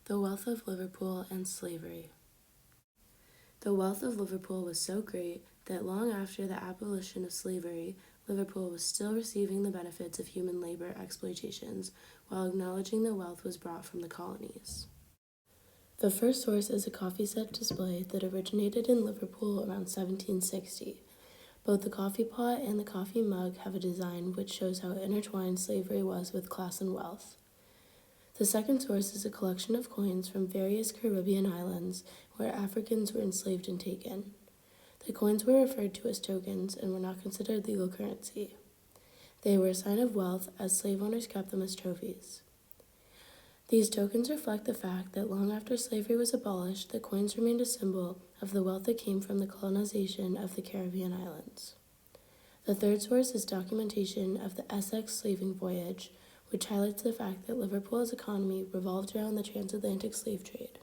The wealth of Liverpool and slavery. The wealth of Liverpool was so great that long after the abolition of slavery, Liverpool was still receiving the benefits of human labor exploitations while acknowledging the wealth was brought from the colonies. The first source is a coffee set display that originated in Liverpool around 1760. Both the coffee pot and the coffee mug have a design which shows how intertwined slavery was with class and wealth. The second source is a collection of coins from various Caribbean islands where Africans were enslaved and taken. The coins were referred to as tokens and were not considered legal currency. They were a sign of wealth as slave owners kept them as trophies. These tokens reflect the fact that long after slavery was abolished, the coins remained a symbol of the wealth that came from the colonization of the Caribbean islands. The third source is documentation of the Essex slaving voyage, which highlights the fact that Liverpool's economy revolved around the transatlantic slave trade.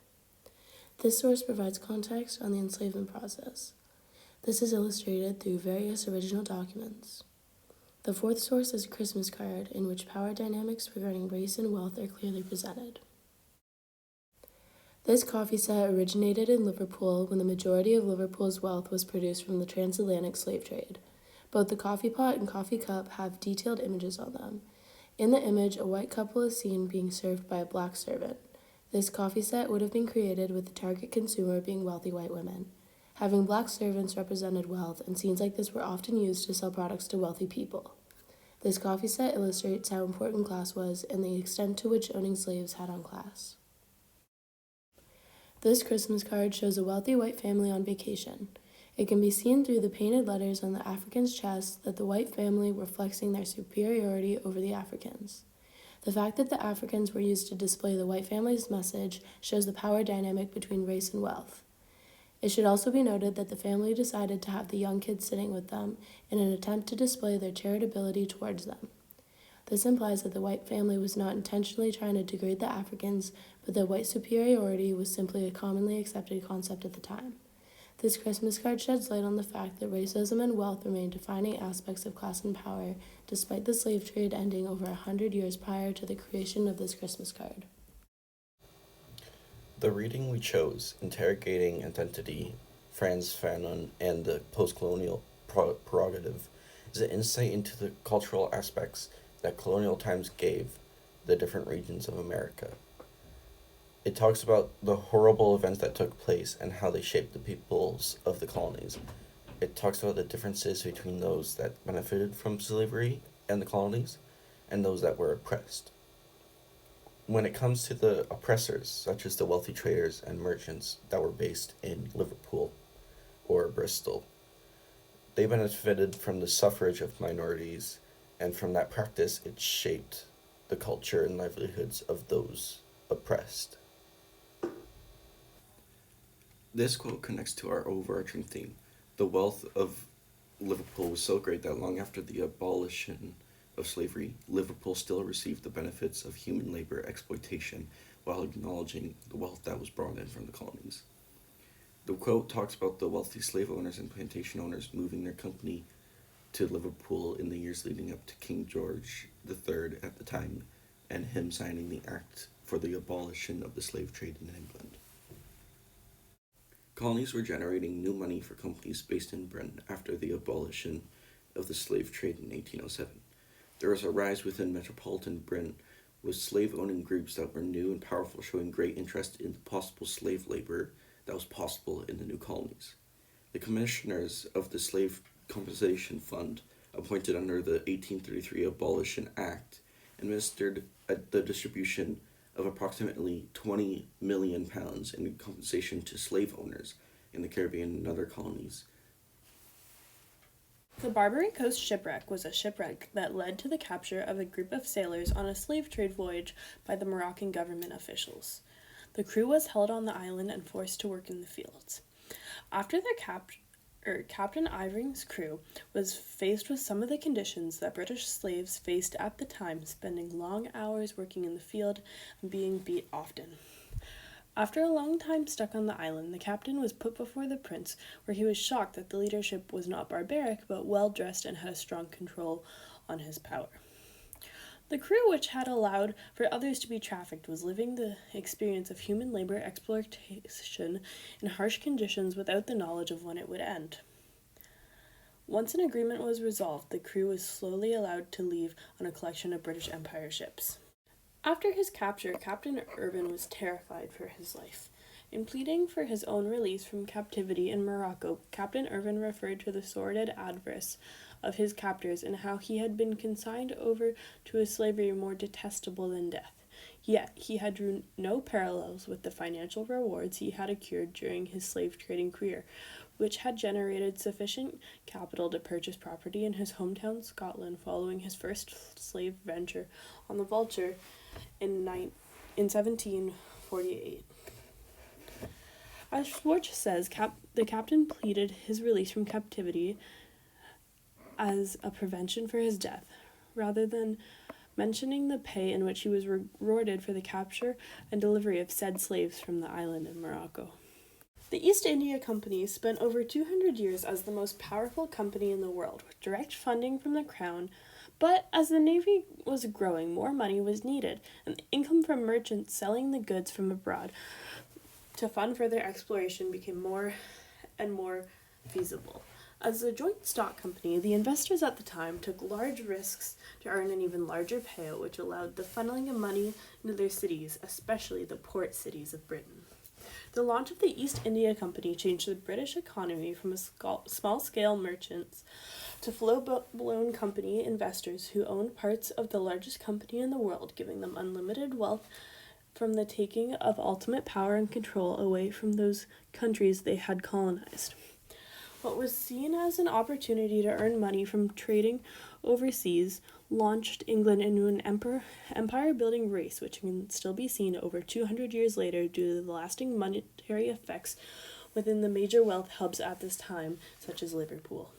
This source provides context on the enslavement process. This is illustrated through various original documents. The fourth source is a Christmas card in which power dynamics regarding race and wealth are clearly presented. This coffee set originated in Liverpool when the majority of Liverpool's wealth was produced from the transatlantic slave trade. Both the coffee pot and coffee cup have detailed images on them. In the image, a white couple is seen being served by a black servant. This coffee set would have been created with the target consumer being wealthy white women. Having black servants represented wealth, and scenes like this were often used to sell products to wealthy people. This coffee set illustrates how important class was and the extent to which owning slaves had on class. This Christmas card shows a wealthy white family on vacation. It can be seen through the painted letters on the Africans' chests that the white family were flexing their superiority over the Africans. The fact that the Africans were used to display the white family's message shows the power dynamic between race and wealth. It should also be noted that the family decided to have the young kids sitting with them in an attempt to display their charitability towards them. This implies that the white family was not intentionally trying to degrade the Africans, but that white superiority was simply a commonly accepted concept at the time. This Christmas card sheds light on the fact that racism and wealth remain defining aspects of class and power, despite the slave trade ending over 100 years prior to the creation of this Christmas card. The reading we chose, Interrogating Identity, Frantz Fanon, and the Post-Colonial Prerogative, is an insight into the cultural aspects that colonial times gave the different regions of America. It talks about the horrible events that took place and how they shaped the peoples of the colonies. It talks about the differences between those that benefited from slavery and the colonies and those that were oppressed. When it comes to the oppressors, such as the wealthy traders and merchants that were based in Liverpool or Bristol, they benefited from the suffrage of minorities, and from that practice it shaped the culture and livelihoods of those oppressed. This quote connects to our overarching theme. The wealth of Liverpool was so great that long after the abolition of slavery, Liverpool still received the benefits of human labor exploitation while acknowledging the wealth that was brought in from the colonies. The quote talks about the wealthy slave owners and plantation owners moving their company to Liverpool in the years leading up to King George III at the time, and him signing the act for the abolition of the slave trade in England. Colonies were generating new money for companies based in Britain after the abolition of the slave trade in 1807. There was a rise within metropolitan Britain, with slave-owning groups that were new and powerful showing great interest in the possible slave labor that was possible in the new colonies. The commissioners of the Slave Compensation Fund, appointed under the 1833 Abolition Act, administered the distribution of approximately £20 million in compensation to slave owners in the Caribbean and other colonies. The Barbary Coast shipwreck was a shipwreck that led to the capture of a group of sailors on a slave trade voyage by the Moroccan government officials. The crew was held on the island and forced to work in the fields. After their Captain Ivering's crew was faced with some of the conditions that British slaves faced at the time, spending long hours working in the field and being beat often. After a long time stuck on the island, the captain was put before the prince, where he was shocked that the leadership was not barbaric, but well-dressed and had a strong control on his power. The crew, which had allowed for others to be trafficked, was living the experience of human labor exploitation in harsh conditions without the knowledge of when it would end. Once an agreement was resolved, the crew was slowly allowed to leave on a collection of British Empire ships. After his capture, Captain Irvin was terrified for his life. In pleading for his own release from captivity in Morocco, Captain Irvin referred to the sordid avarice of his captors and how he had been consigned over to a slavery more detestable than death. Yet he had drew no parallels with the financial rewards he had accrued during his slave trading career, which had generated sufficient capital to purchase property in his hometown Scotland following his first slave venture on the Vulture in 1748. As Schwartz says, the captain pleaded his release from captivity as a prevention for his death, rather than mentioning the pay in which he was rewarded for the capture and delivery of said slaves from the island of Morocco. The East India Company spent over 200 years as the most powerful company in the world, with direct funding from the crown, but as the navy was growing, more money was needed, and the income from merchants selling the goods from abroad to fund further exploration became more and more feasible. As a joint stock company, the investors at the time took large risks to earn an even larger payout, which allowed the funneling of money into their cities, especially the port cities of Britain. The launch of the East India Company changed the British economy from a small-scale merchants to full-blown company investors who owned parts of the largest company in the world, giving them unlimited wealth from the taking of ultimate power and control away from those countries they had colonized. What was seen as an opportunity to earn money from trading overseas launched England into an empire-building race, which can still be seen over 200 years later due to the lasting monetary effects within the major wealth hubs at this time, such as Liverpool.